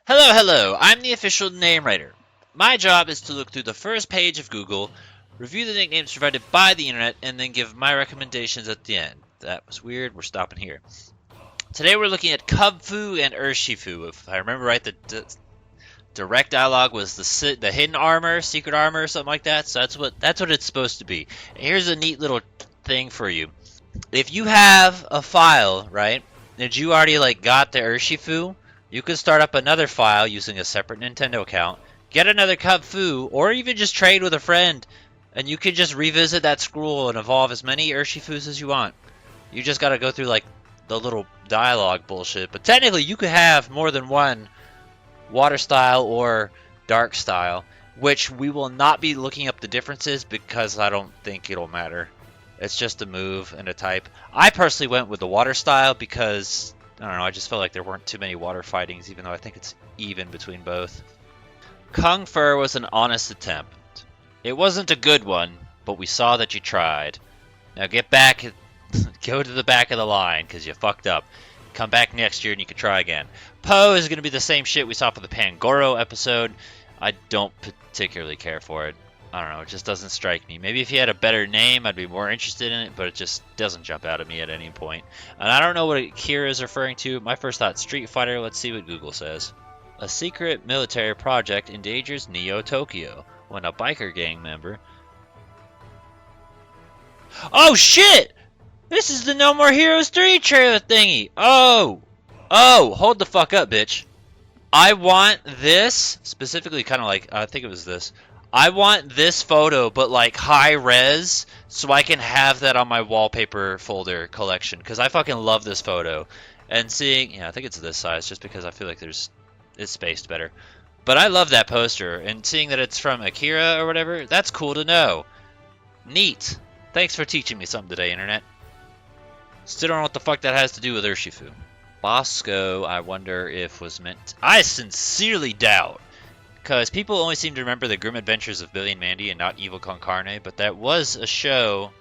Hello, hello, I'm the official name writer. My job is to look through the first page of Google, review the nicknames provided by the internet, and then give my recommendations at the end. That was weird, we're stopping here. Today we're looking at Kubfu and Urshifu. If I remember right, the direct dialogue was the hidden armor, secret armor, or something like that. So that's what it's supposed to be. And here's a neat little thing for you. If you have a file, right, and you already got the Urshifu, you can start up another file using a separate Nintendo account, get another Kubfu, or even just trade with a friend, and you can just revisit that scroll and evolve as many Urshifus as you want. You just gotta go through the little dialogue bullshit, but technically you could have more than one water style or dark style, which we will not be looking up the differences because I don't think it'll matter. It's just a move and a type. I personally went with the water style because, I don't know, I just felt like there weren't too many water fightings, even though I think it's even between both. Kung Fu was an honest attempt. It wasn't a good one, but we saw that you tried. Now get back, go to the back of the line, because you fucked up. Come back next year and you can try again. Po is going to be the same shit we saw for the Pangoro episode. I don't particularly care for it. I don't know, it just doesn't strike me. Maybe if he had a better name, I'd be more interested in it, but it just doesn't jump out at me at any point. And I don't know what Akira is referring to. My first thought, Street Fighter. Let's see what Google says. A secret military project endangers Neo Tokyo when a biker gang member... Oh shit! This is the No More Heroes 3 trailer thingy! Oh! Oh! Hold the fuck up, bitch. I want this, specifically kind of I think it was this. I want this photo, but high res, so I can have that on my wallpaper folder collection, because I fucking love this photo. And seeing, yeah, I think it's this size, just because I feel like it's spaced better. But I love that poster, and seeing that it's from Akira or whatever, that's cool to know. Neat. Thanks for teaching me something today, Internet. Still don't know what the fuck that has to do with Urshifu. Bosco, I wonder if was meant... I sincerely doubt. Because people only seem to remember the Grim Adventures of Billy and Mandy and not Evil Con Carne, but that was a show.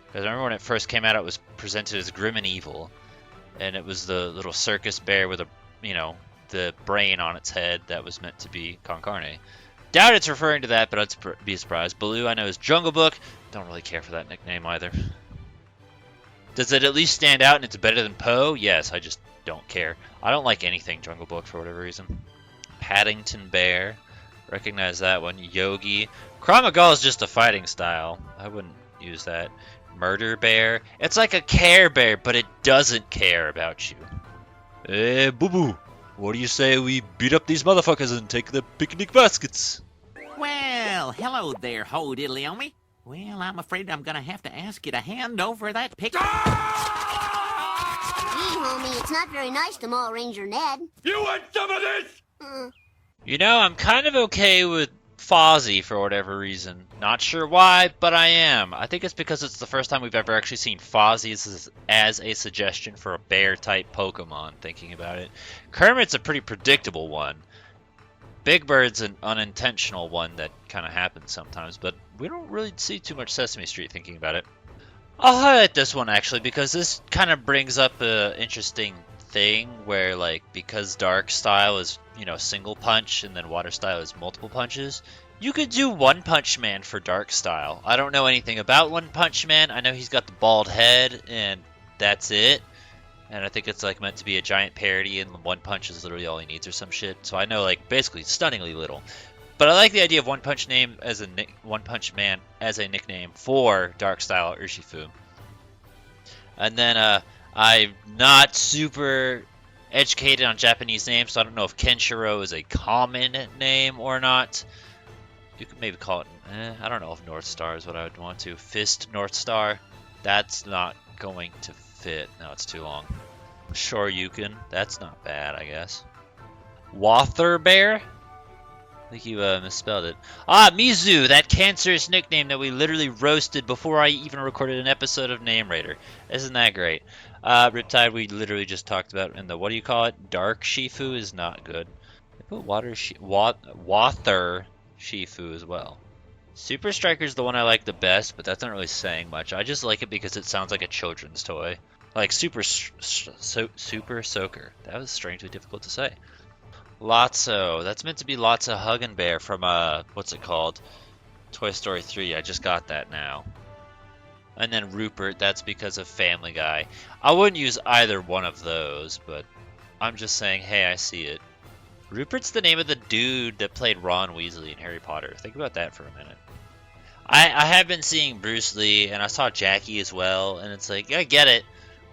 Because I remember when it first came out, it was presented as Grim and Evil. And it was the little circus bear with the brain on its head that was meant to be Con Carne. Doubt it's referring to that, but I'd be surprised. Baloo, I know, is Jungle Book. Don't really care for that nickname either. Does it at least stand out and it's better than Poe? Yes, I just don't care. I don't like anything Jungle Book for whatever reason. Paddington Bear. Recognize that one. Yogi. Krav Maga is just a fighting style. I wouldn't use that. Murder Bear. It's like a Care Bear, but it doesn't care about you. Hey, boo-boo. What do you say we beat up these motherfuckers and take the picnic baskets? Well, hello there, ho diddly-o-me. Well, I'm afraid I'm gonna have to ask you to hand over that pick. Gee, homie, it's not very nice to maul Ranger Ned. You want some of this? You know, I'm kind of okay with Fozzie for whatever reason. Not sure why, but I am. I think it's because it's the first time we've ever actually seen Fozzie as a suggestion for a bear-type Pokemon, thinking about it. Kermit's a pretty predictable one. Big Bird's an unintentional one that kind of happens sometimes, but we don't really see too much Sesame Street thinking about it. I'll highlight this one, actually, because this kind of brings up an interesting thing where, because Dark Style is, single punch, and then Water Style is multiple punches, you could do One Punch Man for Dark Style. I don't know anything about One Punch Man. I know he's got the bald head, and that's it. And I think it's meant to be a giant parody, and One Punch is literally all he needs or some shit. So I know basically stunningly little. But I like the idea of One Punch Man as a nickname for Dark Style Urshifu. And then I'm not super educated on Japanese names, so I don't know if Kenshiro is a common name or not. You could maybe call it, I don't know if North Star is what I would want to. Fist North Star. That's not going to fit. No, it's too long. Shoryuken. That's not bad, I guess. Wather Bear? I think you misspelled it. Ah, Mizu, that cancerous nickname that we literally roasted before I even recorded an episode of Name Raider. Isn't that great? Riptide, we literally just talked about in the, what do you call it? Dark Shifu is not good. They put Wather Shifu as well. Super Striker's the one I like the best, but that's not really saying much. I just like it because it sounds like a children's toy. Like Super Soaker. That was strangely difficult to say. Lotso. That's meant to be Lotso Huggin' Bear from, what's it called? Toy Story 3. I just got that now. And then Rupert, that's because of Family Guy. I wouldn't use either one of those, but I'm just saying, hey, I see it. Rupert's the name of the dude that played Ron Weasley in Harry Potter. Think about that for a minute. I have been seeing Bruce Lee, and I saw Jackie as well, and it's like, I get it.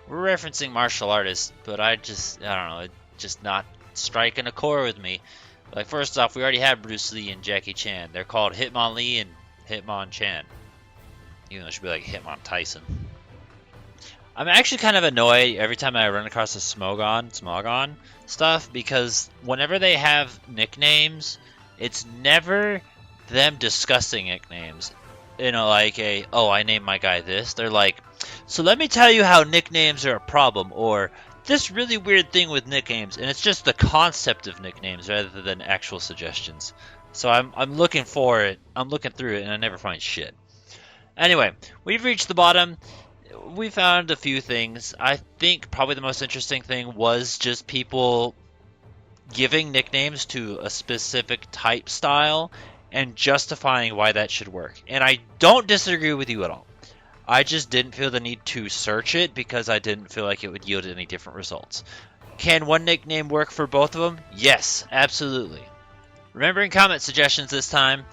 We're referencing martial artists, but I don't know, it just not striking a chord with me. Like, first off, we already had Bruce Lee and Jackie Chan. They're called Hitmon Lee and Hitmon Chan. Even though it should be like Hitmon Tyson. I'm actually kind of annoyed every time I run across the Smogon stuff, because whenever they have nicknames, it's never them discussing nicknames. You know, like oh, I named my guy this. They're like, so let me tell you how nicknames are a problem, or this really weird thing with nicknames, and it's just the concept of nicknames rather than actual suggestions. So I'm looking for it, I'm looking through it, and I never find shit. Anyway, we've reached the bottom. We found a few things. I think probably the most interesting thing was just people giving nicknames to a specific type style and justifying why that should work. And I don't disagree with you at all. I just didn't feel the need to search it because I didn't feel like it would yield any different results. Can one nickname work for both of them? Yes, absolutely. Remembering comment suggestions this time.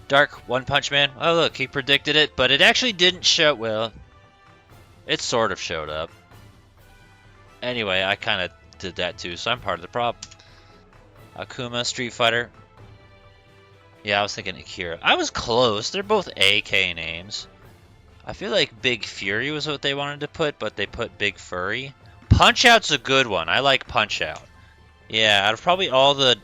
Dark One Punch Man. Oh look, he predicted it, but it actually didn't show. Well, it sort of showed up. Anyway, I kind of did that too, so I'm part of the problem. Akuma, Street Fighter. Yeah, I was thinking Akira. I was close. They're both AK names. I feel like Big Fury was what they wanted to put, but they put Big Furry. Punch-Out's a good one. I like Punch-Out. Yeah, out of probably all the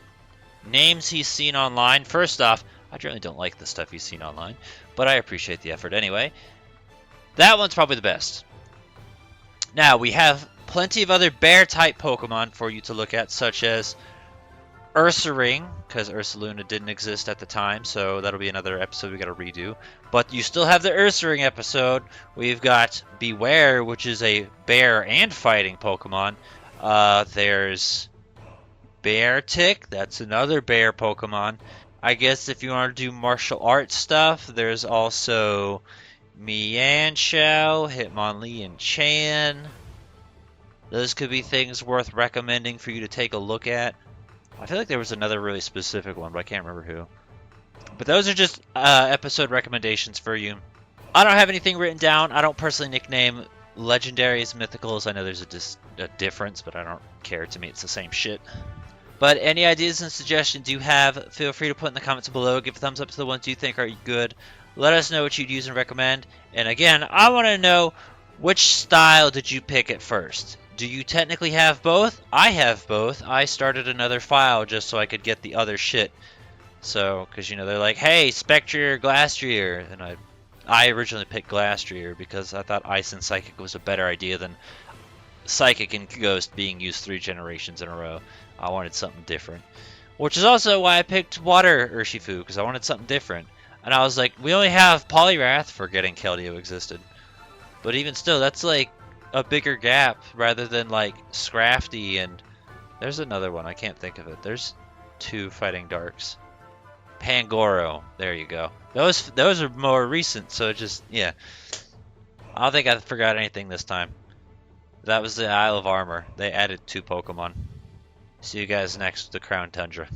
names he's seen online, first off, I generally don't like the stuff he's seen online, but I appreciate the effort anyway. That one's probably the best. Now, we have plenty of other bear-type Pokemon for you to look at, such as Ursaring, because Ursaluna didn't exist at the time, so that'll be another episode we gotta redo. But you still have the Ursaring episode. We've got Beware, which is a bear and fighting Pokemon. There's Beartic, that's another bear Pokemon. I guess if you want to do martial arts stuff, there's also Mianshao, Hitmonlee, and Chan. Those could be things worth recommending for you to take a look at. I feel like there was another really specific one, but I can't remember who. But those are just episode recommendations for you. I don't have anything written down. I don't personally nickname legendaries, mythicals. I know there's a difference, but I don't care. To me, it's the same shit. But any ideas and suggestions you have, feel free to put in the comments below. Give a thumbs up to the ones you think are good. Let us know what you'd use and recommend. And again, I want to know, which style did you pick at first? Do you technically have both? I have both. I started another file just so I could get the other shit. So, because, you know, they're like, hey, Spectre, Glastrier. And I originally picked Glastrier because I thought Ice and Psychic was a better idea than Psychic and Ghost being used 3 generations in a row. I wanted something different. Which is also why I picked Water Urshifu, because I wanted something different. And I was like, we only have Poliwrath, forgetting Keldeo existed. But even still, that's like a bigger gap rather than like Scrafty, and there's another one, I can't think of it. There's 2 fighting darks. Pangoro, there you go. Those are more recent, so just, yeah. I don't think I forgot anything this time. That was the Isle of Armor. They added 2 Pokemon. See you guys next with the Crown Tundra.